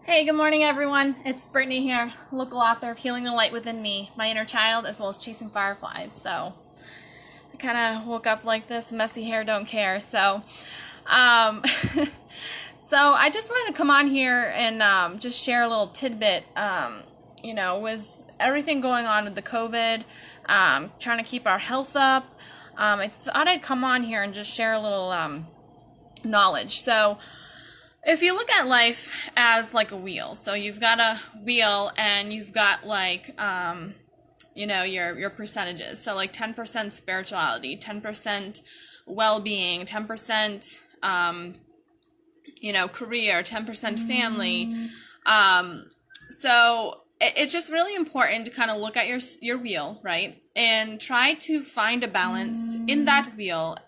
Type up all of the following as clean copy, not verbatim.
Hey, good morning, everyone. It's Brittany here, local author of Healing the Light Within Me, My Inner Child, as well as Chasing Fireflies. So, I kind of woke up like this, messy hair, don't care. Um, so I just wanted to come on here and just share a little tidbit. With everything going on with the COVID, trying to keep our health up. I thought I'd come on here and just share a little knowledge. So, if you look at life as like a wheel, so you've got a wheel and you've got your percentages. So like 10% spirituality, 10% well-being, 10% career, 10% family. It's just really important to kind of look at your wheel, right? And try to find a balance in that wheel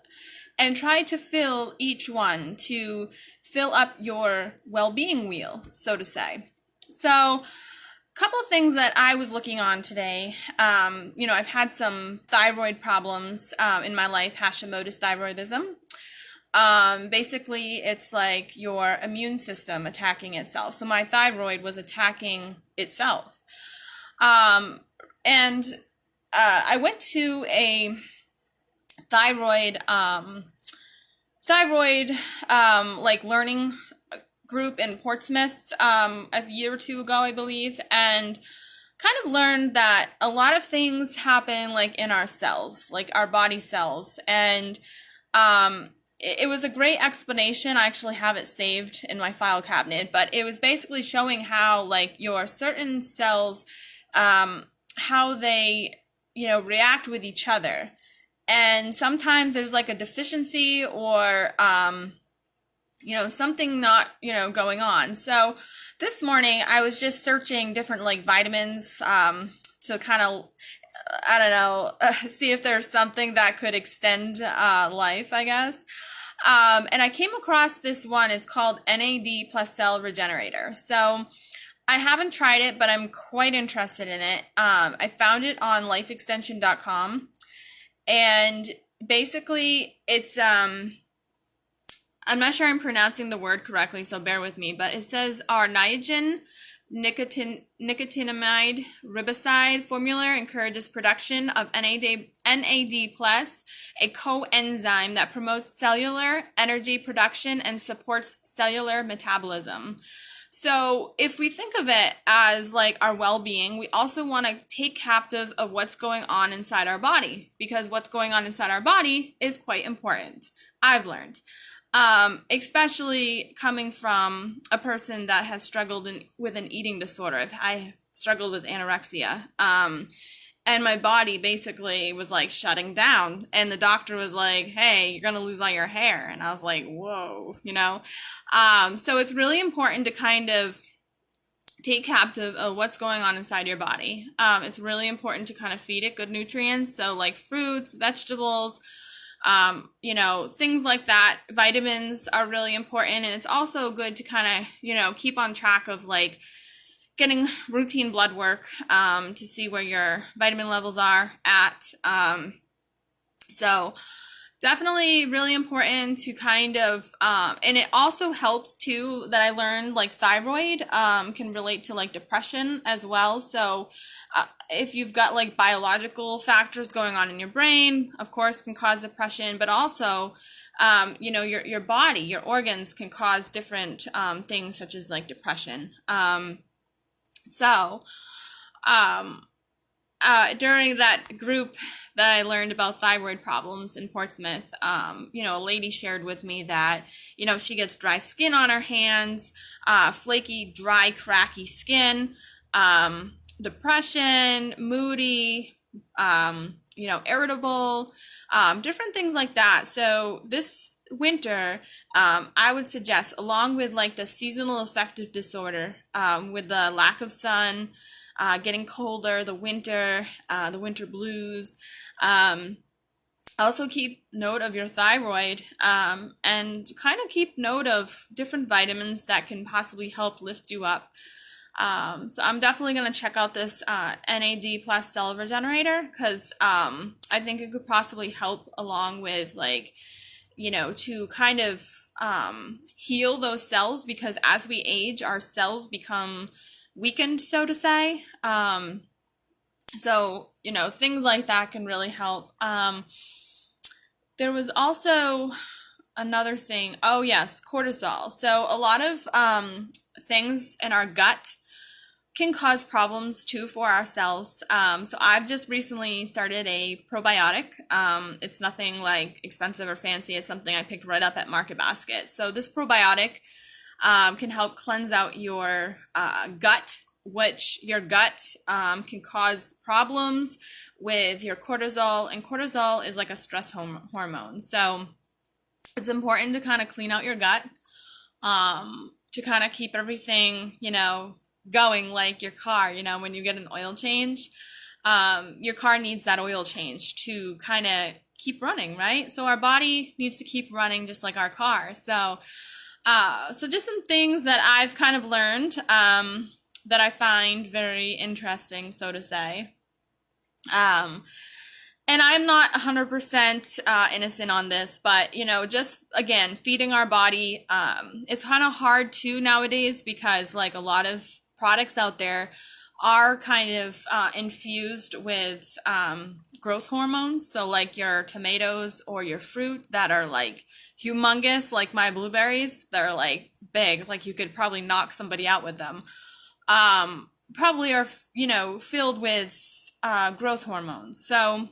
and try to fill each one to fill up your well-being wheel, so to say. So, a couple of things that I was looking on today. I've had some thyroid problems in my life, Hashimoto's thyroidism. Basically, it's like your immune system attacking itself. So my thyroid was attacking itself. I went to a thyroid learning group in Portsmouth a year or two ago, I believe, and kind of learned that a lot of things happen like in our cells, like our body cells, and it was a great explanation. I actually have it saved in my file cabinet, but it was basically showing how like your certain cells, how they react with each other. And sometimes there's like a deficiency or, something not, going on. So this morning I was just searching different like vitamins to kind of, see if there's something that could extend life, I guess. And I came across this one. It's called NAD plus Cell Regenerator. So I haven't tried it, but I'm quite interested in it. I found it on lifeextension.com. And basically, it's, I'm not sure I'm pronouncing the word correctly, so bear with me, but it says our Niagen nicotinamide riboside formula encourages production of NAD plus, a coenzyme that promotes cellular energy production and supports cellular metabolism. So if we think of it as like our well-being, we also want to take captive of what's going on inside our body, because what's going on inside our body is quite important, I've learned. Especially coming from a person that has struggled with an eating disorder. I struggled with anorexia. And my body basically was like shutting down. And the doctor was like, hey, you're going to lose all your hair. And I was like, whoa, So it's really important to kind of take captive of what's going on inside your body. It's really important to kind of feed it good nutrients. So like fruits, vegetables, things like that. Vitamins are really important. And it's also good to kind of, keep on track of like getting routine blood work to see where your vitamin levels are at. So definitely really important to kind of, and it also helps too that I learned like thyroid can relate to like depression as well. So if you've got like biological factors going on in your brain, of course, can cause depression, but also, your body, your organs can cause different things such as like depression. During that group that I learned about thyroid problems in Portsmouth, a lady shared with me that, she gets dry skin on her hands, flaky, dry, cracky skin, depression, moody, irritable, different things like that. So this winter, I would suggest, along with like the seasonal affective disorder, with the lack of sun, getting colder, the winter blues, also keep note of your thyroid, and kind of keep note of different vitamins that can possibly help lift you up. So I'm definitely going to check out this NAD plus cell regenerator, because I think it could possibly help along with like, to kind of heal those cells, because as we age, our cells become weakened, so to say. So, things like that can really help. There was also another thing. Oh, yes, cortisol. So a lot of things in our gut can cause problems too for our cells. So I've just recently started a probiotic. It's nothing like expensive or fancy. It's something I picked right up at Market Basket. So this probiotic can help cleanse out your gut, which your gut can cause problems with your cortisol. And cortisol is like a stress hormone. So it's important to kind of clean out your gut, to kind of keep everything, going, like your car. When you get an oil change, your car needs that oil change to kind of keep running, right? So our body needs to keep running just like our car. So just some things that I've kind of learned that I find very interesting, so to say. And I'm not 100% innocent on this, but, just, again, feeding our body, it's kind of hard too nowadays, because, like, a lot of products out there are kind of infused with growth hormones. So, like, your tomatoes or your fruit that are, like, humongous, like my blueberries, they're, like, big. Like, you could probably knock somebody out with them. Probably are, filled with growth hormones. So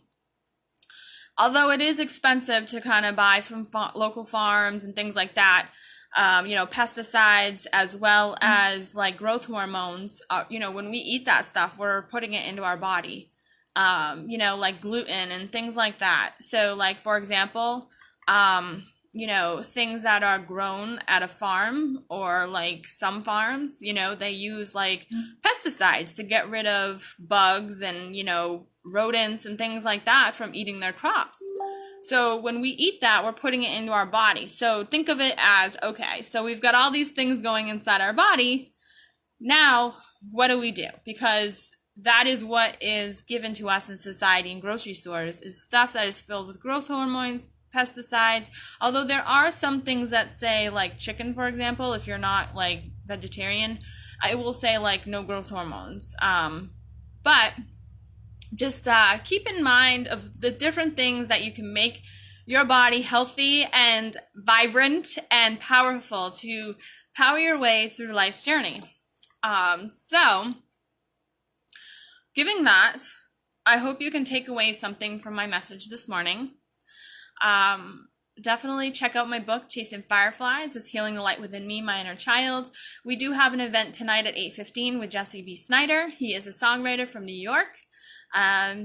although it is expensive to kind of buy from local farms and things like that, pesticides as well as like growth hormones, when we eat that stuff, we're putting it into our body, like gluten and things like that. So like, for example, things that are grown at a farm, or like some farms, they use like pesticides to get rid of bugs and, rodents and things like that from eating their crops. So when we eat that, we're putting it into our body. So think of it as, okay, so we've got all these things going inside our body. Now, what do we do? Because that is what is given to us in society and grocery stores, is stuff that is filled with growth hormones, pesticides. Although there are some things that say, like chicken, for example, if you're not like vegetarian, I will say like no growth hormones. But just keep in mind of the different things that you can make your body healthy and vibrant and powerful to power your way through life's journey. So given that, I hope you can take away something from my message this morning. Definitely check out my book, Chasing Fireflies. It's Healing the Light Within Me, My Inner Child. We do have an event tonight at 8:15 with Jesse B. Snyder. He is a songwriter from New York.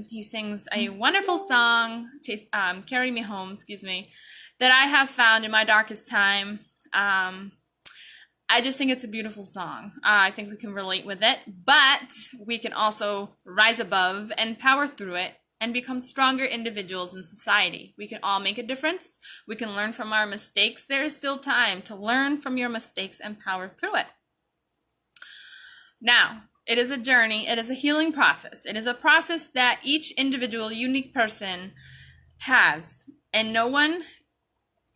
He sings a wonderful song, Carry Me Home, that I have found in my darkest time. I just think it's a beautiful song. I think we can relate with it, but we can also rise above and power through it and become stronger individuals in society. We can all make a difference. We can learn from our mistakes. There is still time to learn from your mistakes and power through it. Now, it is a journey. It is a healing process. It is a process that each individual, unique person has, and no one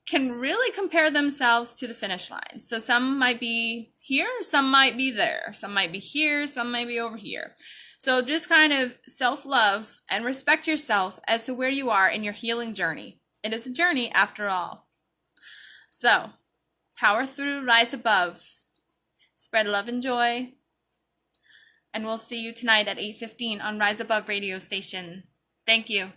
can really compare themselves to the finish line. So some might be here, some might be there, some might be here, some might be over here. So just kind of self-love and respect yourself as to where you are in your healing journey. It is a journey after all. So power through, rise above, spread love and joy. And we'll see you tonight at 8:15 on Rise Above Radio Station. Thank you.